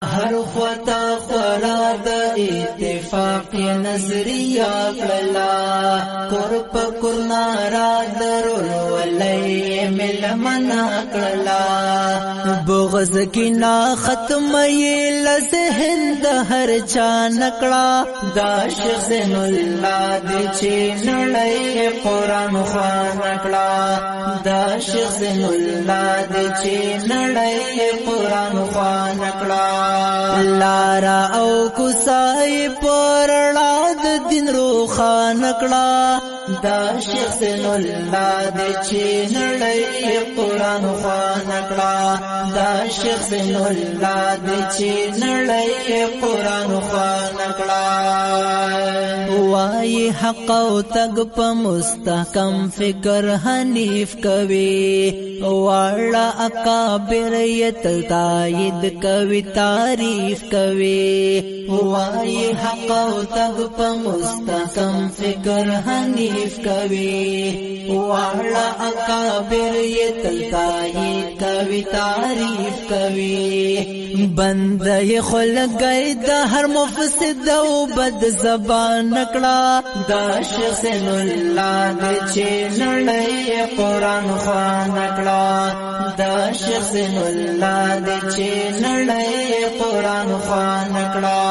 هر خواتا خورا د اتفاق نظریه کړلا کور په کور نارا درول ولې ملمنا کړلا بغض کی نا ختم یې لذهن د هر چا نکړه دا شیخ زین الله د چې نړۍ قرآن خوان کړه دا شیخ زین الله د چې نړۍ قرآن خوان کړه لارا او کوسای پرړا د دین روخان کړه دا شیخ زین الله د چې نړۍ قرآن خوان کړه دا شیخ زین الله د چې نړۍ قرآن خوان کړه وای حق او تګ په مستحکم فکر حنیف کوي واړه اکابر یت تایید کوي تعریف کوي وای حق او تګ په مستحکم فکر حنیف کوي واړه اکابر یت تایید کوي تعریف کوي بنده خلګي د هر مفسد او بد زبان نکړه دا شیخ زین الله د چې نړۍ قرآن خوان نکړه دا شیخ زین الله د چې نړۍ قرآن خوان نکړه